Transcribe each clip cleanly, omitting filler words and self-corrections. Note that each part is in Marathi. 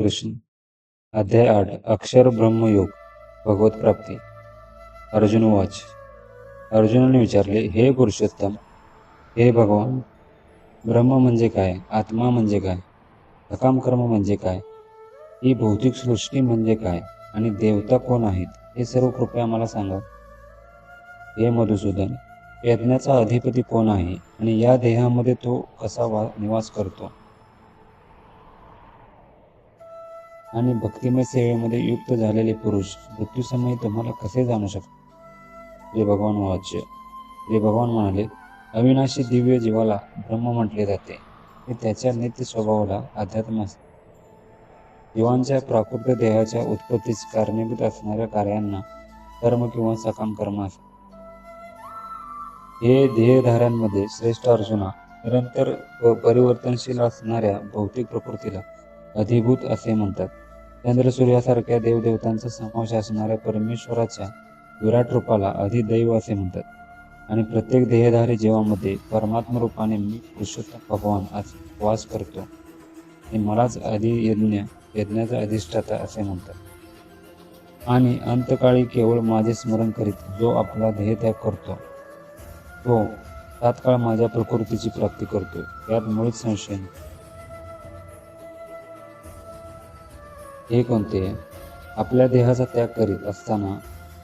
कृष्ण अध्याय 8 अक्षर ब्रह्मयोग भगवत प्राप्ती। अर्जुन वाच अर्जुनाने विचारले, हे पुरुषोत्तम, हे भगवान, ब्रह्म म्हणजे काय? आत्मा म्हणजे काय? सकाम कर्म म्हणजे काय? ही भौतिक सृष्टी म्हणजे काय? आणि देवता कोण आहेत? हे सर्व कृपया मला सांगा. हे मधुसूदन, यज्ञाचा अधिपती कोण आहे आणि या देहामध्ये तो कसा निवास करतो आणि भक्तिमय सेवेमध्ये युक्त झालेले पुरुष मृत्यूसमयी तुम्हाला कसे जाणू शकतात? श्री भगवान वाच्य श्री भगवान म्हणाले, अविनाशी दिव्य जीवाला ब्रह्म म्हटले जाते. हे त्याच्या नित्य स्वभावाला अध्यात्म असते. जीवांच्या प्राकृत देहाच्या उत्पत्तीस कारणीभूत असणाऱ्या कार्यांना कर्म किंवा सकाम कर्म असते. हे देहधाऱ्यांमध्ये श्रेष्ठ अर्जुना, निरंतर व परिवर्तनशील असणाऱ्या भौतिक प्रकृतीला अधिभूत असे म्हणतात. चंद्र सूर्यासारख्या देवदेवतांचा समावेश असणाऱ्या परमेश्वराच्या विराट रूपाला अधिदैव असे म्हणतात. आणि प्रत्येक देहधारी जीवामध्ये परमात्मा रूपाने मी पुरुषोत्तम भगवान आज वास करतो आणि मलाच यज्ञाचा अधिष्ठाता असे म्हणतात. आणि अंतकाळी केवळ माझे स्मरण करीत जो आपला देहत्याग करतो तो तात्काळ माझ्या प्रकृतीची प्राप्ती करतो, यात मुळीच संशय नाही. हे कोणते? आपल्या देहाचा त्याग करीत असताना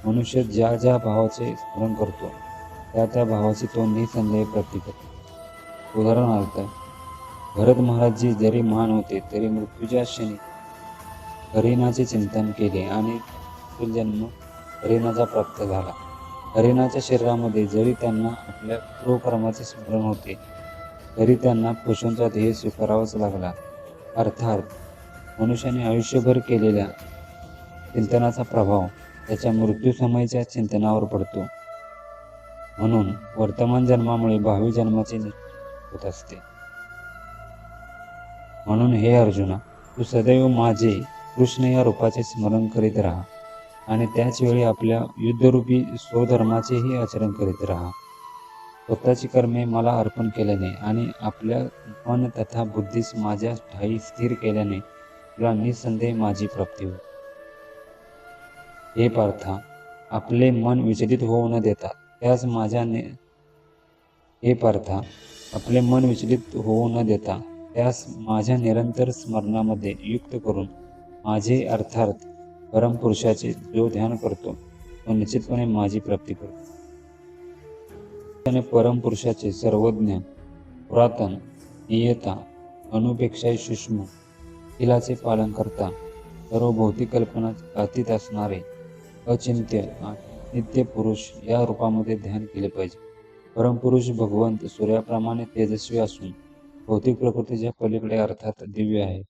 मनुष्य ज्या ज्या भावाचे स्मरण करतो त्या त्या भावाची तो निसंदेह प्राप्ती करतो. उदाहरणार्थ, भरत महाराजजी जरी महान होते तरी मृत्यूच्या क्षणी हरिणाचे चिंतन केले आणि जन्म हरिणाचा प्राप्त झाला. हरिणाच्या शरीरामध्ये जरी त्यांना आपल्या पूर्वकर्माचे स्मरण होते तरी त्यांना पशूंचा देह स्वीकारावाच लागला. अर्थात मनुष्याने आयुष्यभर केलेल्या चिंतनाचा प्रभाव त्याच्या मृत्यूसमयीच्या चिंतनावर पडतो. म्हणून वर्तमान जन्मामुळे भावी जन्माचे निश्चय होत असते. म्हणून हे अर्जुना, तू सदैव माझे कृष्ण या रूपाचे स्मरण करीत राहा आणि त्याच वेळी आपल्या युद्धरूपी स्वधर्माचेही आचरण करीत राहा. स्वतःची कर्मे मला अर्पण केल्याने आणि आपल्या मन तथा बुद्धीस माझ्या ठायी स्थिर केल्याने तुला निसंदेह माझी प्राप्ती होईल. हे पार्था, आपले मन विचलित होऊ न देता त्यास माझ्या निरंतर स्मरणामध्ये युक्त करून माझे अर्थात परमपुरुषाचे जो ध्यान करतो तो निश्चितपणे माझी प्राप्ती करतो. परमपुरुषाचे सर्वज्ञ, पुरातन, नियता, अणुपेक्षाही सूक्ष्म, अखिलाचे पालन करता, सर्व भौतिक कल्पना अतीत असणारे अचिंत्य आणि नित्य पुरुष या रूपामध्ये ध्यान केले पाहिजे. परमपुरुष भगवंत सूर्याप्रमाणे तेजस्वी असून भौतिक प्रकृतीच्या पलीकडे अर्थात दिव्य आहे.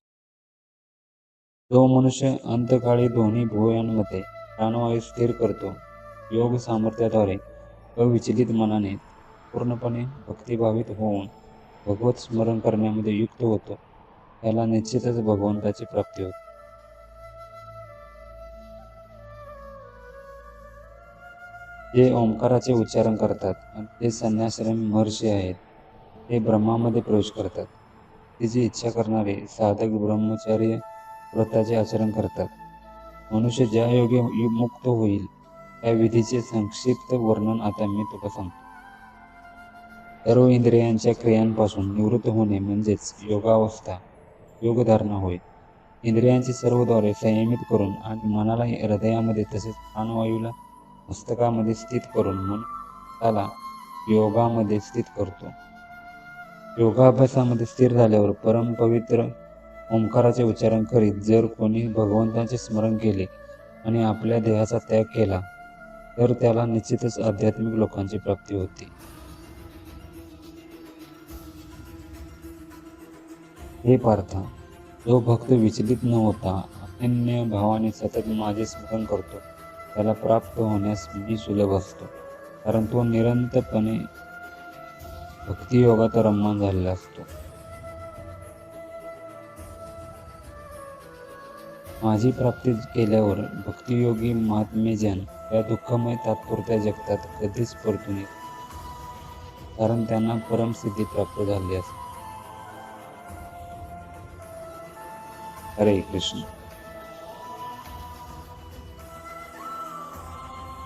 जो मनुष्य अंतकाळी दोन्ही भुवयांमध्ये प्राणवायू स्थिर करतो, योग सामर्थ्याद्वारे अविचलित मनाने पूर्णपणे भक्तिभावित होऊन भगवत स्मरण करण्यामध्ये युक्त होतो, त्याला निश्चितच भगवंताची प्राप्ती होते. जे ओंकाराचे उच्चारण करतात आणि ते संन्यासाश्रमी महर्षी आहेत ते ब्रह्मामध्ये प्रवेश करतात. तिची इच्छा करणारे साधक ब्रह्मचर्य व्रताचे आचरण करतात. मनुष्य ज्या योगे मुक्त होईल त्या विधीचे संक्षिप्त वर्णन आता मी तुला सांगतो. सर्व इंद्रियांच्या क्रियांपासून निवृत्त होणे म्हणजेच योगावस्था, योगधारणा होय. इंद्रियांची सर्व द्वारे संयमित करून आणि मनाला हृदयामध्ये तसेच प्राणवायूला मस्तकामध्ये स्थित करून मन त्याला योगामध्ये स्थित करतो. योगाभ्यासामध्ये स्थिर झाल्यावर परमपवित्र ओंकाराचे उच्चारण करीत जर कोणी भगवंताचे स्मरण केले आणि आपल्या देहाचा त्याग केला तर त्याला निश्चितच आध्यात्मिक लोकांची प्राप्ती होते. हे पार्था, जो भक्त विचलित न होता अनन्य भावाने सतत माझे स्मरण करतो त्याला प्राप्त होण्यास मी सुलभ असतो, कारण तो निरंतरपणे भक्तियोगात रममान झालेला असतो. माझी प्राप्ती केल्यावर भक्तियोगी महात्मेजन या दुःखमय तात्पुरत्या जगतात कधीच परतून येत, कारण त्यांना परमसिद्धी प्राप्त झाली असते. हरे कृष्ण.